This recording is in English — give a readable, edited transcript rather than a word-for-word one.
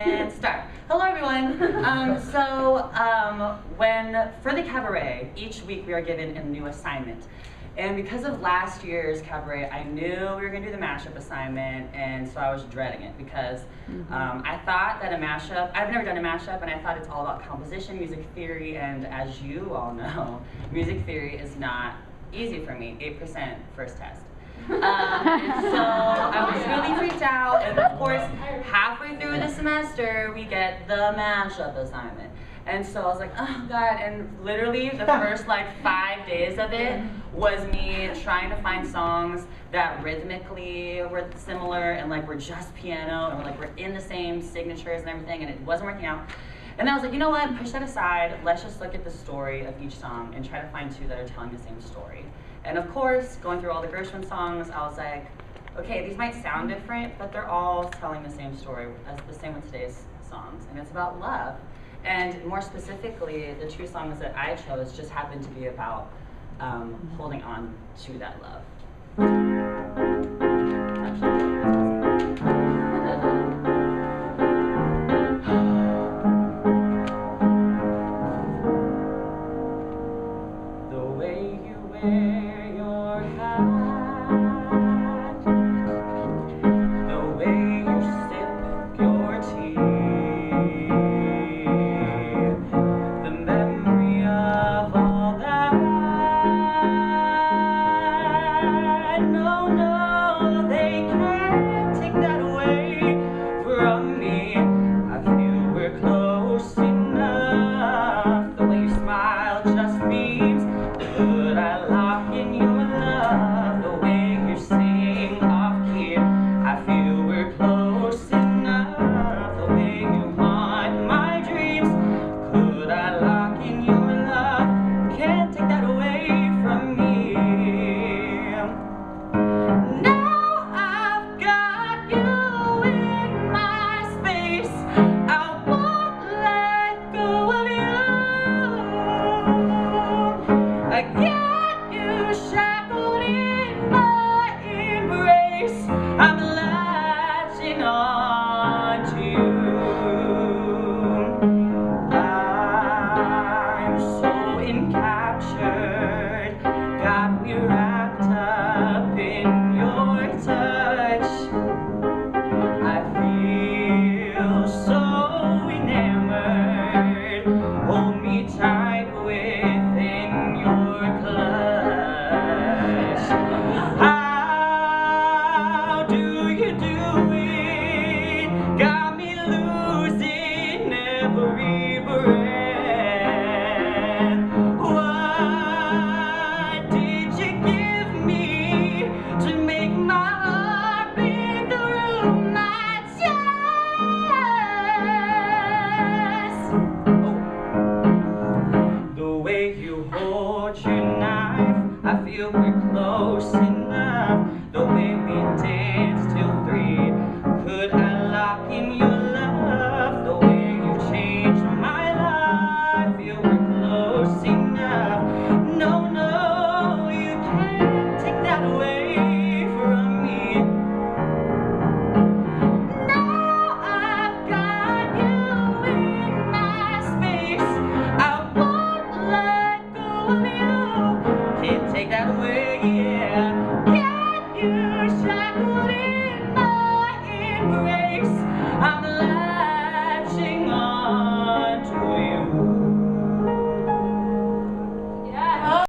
And start. Hello everyone. For the cabaret, each week we are given a new assignment. And because of last year's cabaret, I knew we were going to do the mashup assignment, and so I was dreading it because I thought that a mashup, I've never done a mashup, and I thought it's all about composition, music theory, and as you all know, music theory is not easy for me, 8% first test. And so I was really freaked out, and of course, halfway through the semester, we get the mashup assignment. And so I was like, oh God, and literally the first like 5 days of it was me trying to find songs that rhythmically were similar and like were just piano and we're in the same signatures and everything, and it wasn't working out. And I was like, you know what, push that aside, let's just look at the story of each song and try to find two that are telling the same story. And of course, going through all the Gershwin songs, I was like, okay, these might sound different, but they're all telling the same story, as the same with today's songs, and it's about love. And more specifically, the two songs that I chose just happen to be about holding on to that love.